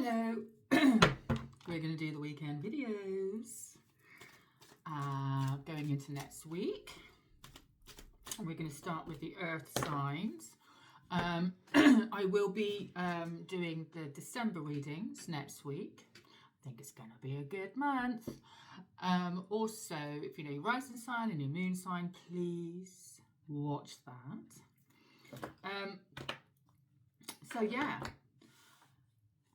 Hello. We're going to do the weekend videos going into next week. We're going to start with the earth signs. I will be doing the December readings next week. I think it's going to be a good month. Also, if you know your rising sign and your moon sign, please watch that. So yeah,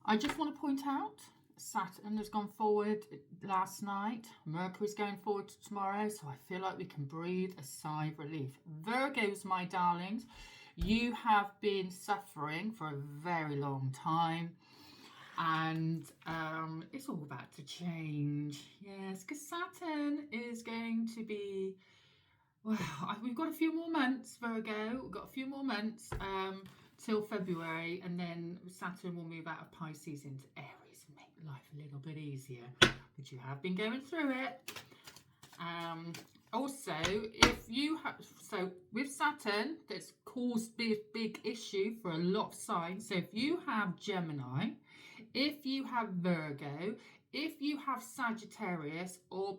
I just want to point out Saturn has gone forward last night. Mercury's going forward tomorrow, so I feel like we can breathe a sigh of relief. Virgos, my darlings, you have been suffering for a very long time, and it's all about to change. Yes, because Saturn is going to be, well, we've got a few more months, Virgo. We've got a few more months till February, and then Saturn will move out of Pisces into Aries and make life a little bit easier. But you have been going through it. Also, if you have, so with Saturn, that's caused big issue for a lot of signs. So if you have Gemini, if you have Virgo, if you have Sagittarius or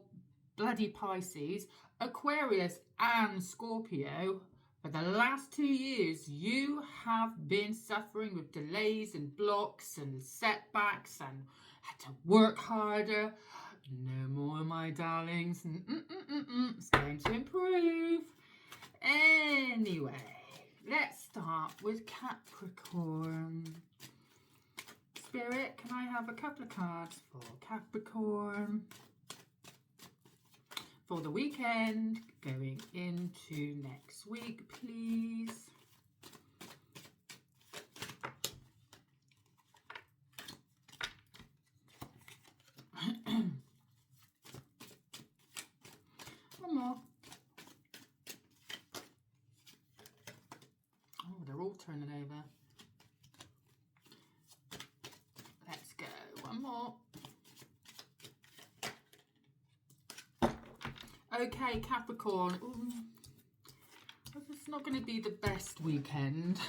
bloody Pisces, Aquarius and Scorpio, for the last 2 years, you have been suffering with delays and blocks and setbacks and had to work harder. No more, my darlings. It's going to improve. Anyway, let's start with Capricorn. Spirit, can I have a couple of cards for Capricorn for the weekend going into next week, please? One more. Oh, they're all turning over. Let's go. One more. Okay, Capricorn. Ooh, it's not going to be the best weekend,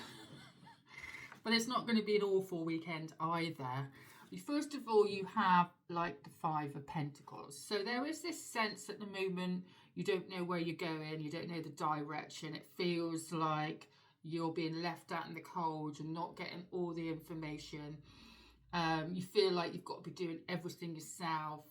but it's not going to be an awful weekend either. First of all, you have like the Five of Pentacles. So there is this sense at the moment, you don't know where you're going, you don't know the direction. It feels like you're being left out in the cold, you're not getting all the information. You feel like you've got to be doing everything yourself.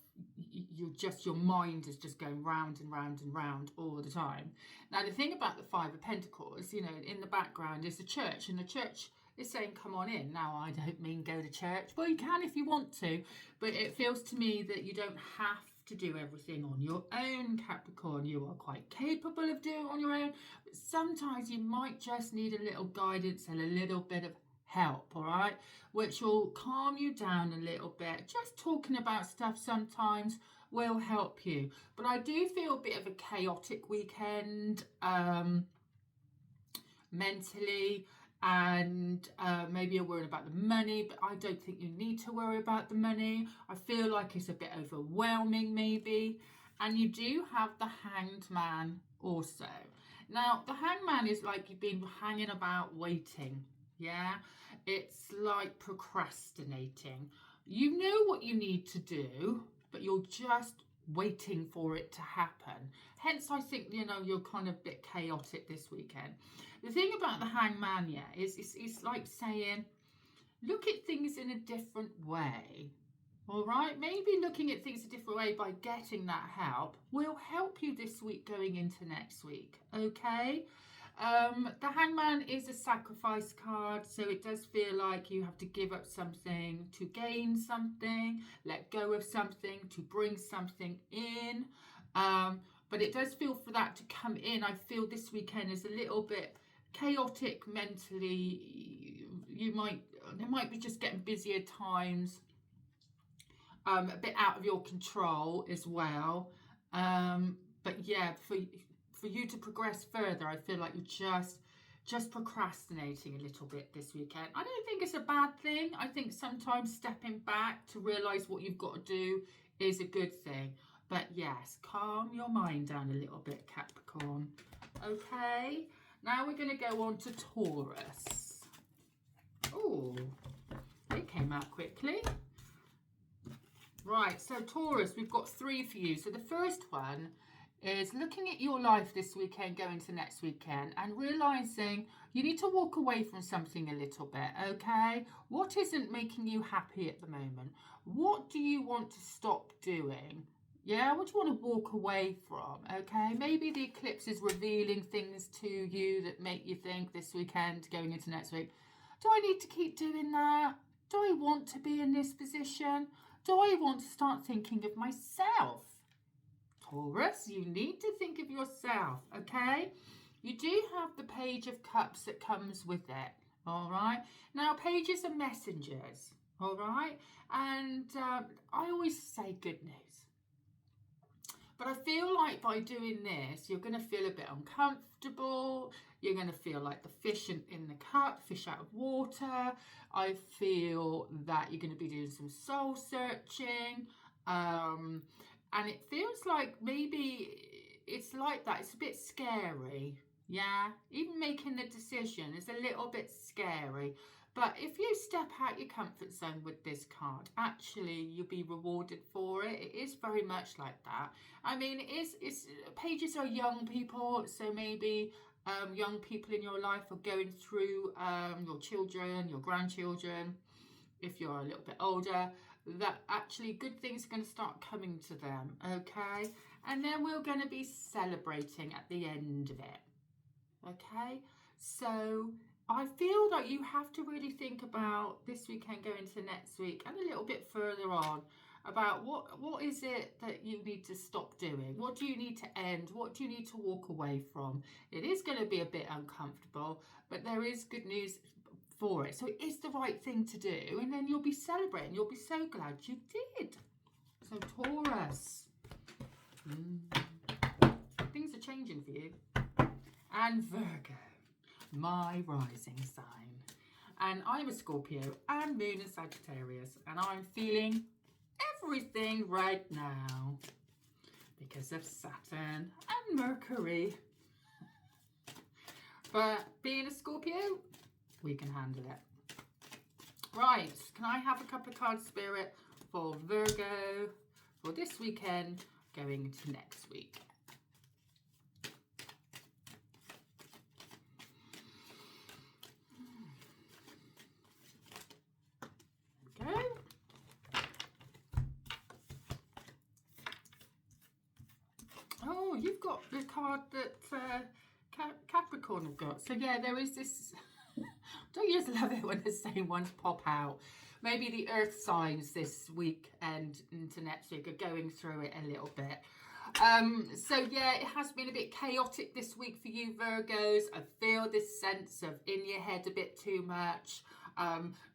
Your mind is just going round and round and round all the time. Now, the thing about the Five of Pentacles, you know, in the background is the church, and the church is saying, come on in. Now, I don't mean go to church. Well, you can if you want to, but it feels to me that you don't have to do everything on your own, Capricorn. You are quite capable of doing it on your own, but sometimes you might just need a little guidance and a little bit of help, all right, which will calm you down a little bit. Just talking about stuff sometimes will help you. But I do feel a bit of a chaotic weekend mentally, and maybe you're worried about the money, but I don't think you need to worry about the money. I feel like it's a bit overwhelming maybe. And you do have the Hanged Man also. Now, the Hanged Man is like you've been hanging about waiting. Yeah, it's like procrastinating. You know what you need to do, but you're just waiting for it to happen. Hence, I think, you know, you're kind of a bit chaotic this weekend. The thing about the Hangman, yeah, is it's like saying, look at things in a different way. All right, maybe looking at things a different way by getting that help will help you this week going into next week. Okay. The Hangman is a sacrifice card, so it does feel like you have to give up something to gain something, let go of something to bring something in. But it does feel for that to come in. I feel this weekend is a little bit chaotic mentally. There might be just getting busier times, a bit out of your control as well. But yeah, for you to progress further, I feel like you're just procrastinating a little bit this weekend. I don't think it's a bad thing. I think sometimes stepping back to realise what you've got to do is a good thing. But yes, calm your mind down a little bit, Capricorn. Okay, now we're going to go on to Taurus. Oh, It came out quickly. Right, so Taurus, we've got 3 for you. So the first one is looking at your life this weekend, going to next weekend, and realising you need to walk away from something a little bit, okay? What isn't making you happy at the moment? What do you want to stop doing? Yeah, what do you want to walk away from, okay? Maybe the eclipse is revealing things to you that make you think this weekend, going into next week, do I need to keep doing that? Do I want to be in this position? Do I want to start thinking of myself? Taurus, you need to think of yourself, okay? You do have the Page of Cups that comes with it, all right? Now, pages are messengers, all right? And I always say good news. But I feel like by doing this, you're going to feel a bit uncomfortable. You're going to feel like the fish in the cup, fish out of water. I feel that you're going to be doing some soul searching. And it feels like maybe it's like that. It's a bit scary. Yeah. Even making the decision is a little bit scary. But if you step out your comfort zone with this card, actually you'll be rewarded for it. It is very much like that. I mean, it's pages are young people, so maybe young people in your life are going through your children, your grandchildren. If you're a little bit older, that actually good things are going to start coming to them, okay? And then we're going to be celebrating at the end of it, okay? So I feel that you have to really think about this weekend going to next week and a little bit further on about what is it that you need to stop doing? What do you need to end? What do you need to walk away from? It is going to be a bit uncomfortable, but there is good news for it. So it is the right thing to do, and then you'll be celebrating. You'll be so glad you did. So Taurus, things are changing for you. And Virgo, my rising sign, and I'm a Scorpio and Moon in Sagittarius, and I'm feeling everything right now because of Saturn and Mercury. But being a Scorpio, we can handle it. Right, can I have a couple of cards, Spirit, for Virgo for this weekend going into next week? Oh, you've got the card that Capricorn have got. So yeah, there is this. Don't you just love it when the same ones pop out? Maybe the earth signs this week and into next week are going through it a little bit. So yeah, it has been a bit chaotic this week for you Virgos. I feel this sense of in your head a bit too much.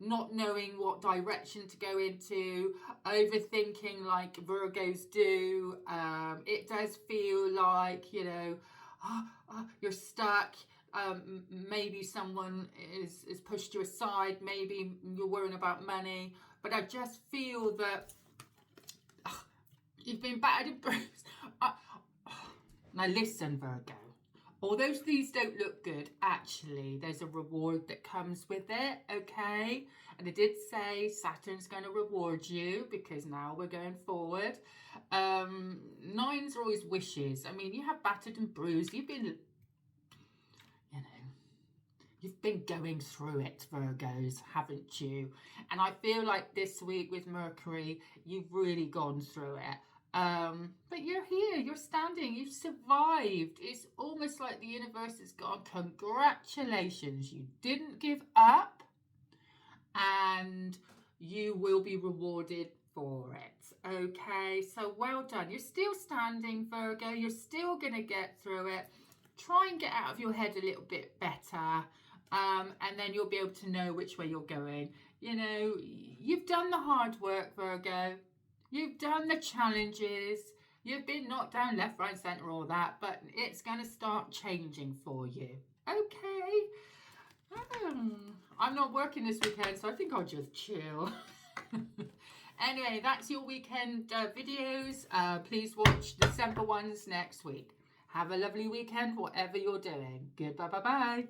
Not knowing what direction to go into, overthinking like Virgos do. It does feel like, you know, you're stuck. Maybe someone is pushed you aside. Maybe you're worrying about money. But I just feel that you've been battered and bruised. Now listen, Virgo. Although these don't look good, actually, there's a reward that comes with it, okay? And I did say Saturn's going to reward you because now we're going forward. Nines are always wishes. I mean, you have battered and bruised. You've been, you know, you've been going through it, Virgos, haven't you? And I feel like this week with Mercury, you've really gone through it. But you're here, you're standing, you've survived. It's almost like the universe has gone, congratulations, you didn't give up and you will be rewarded for it. Okay, so well done. You're still standing, Virgo. You're still going to get through it. Try and get out of your head a little bit better, and then you'll be able to know which way you're going. You know, you've done the hard work, Virgo. You've done the challenges. You've been knocked down left, right, centre, all that. But it's going to start changing for you. Okay. I'm not working this weekend, so I think I'll just chill. Anyway, that's your weekend videos. Please watch December ones next week. Have a lovely weekend, whatever you're doing. Goodbye, bye-bye.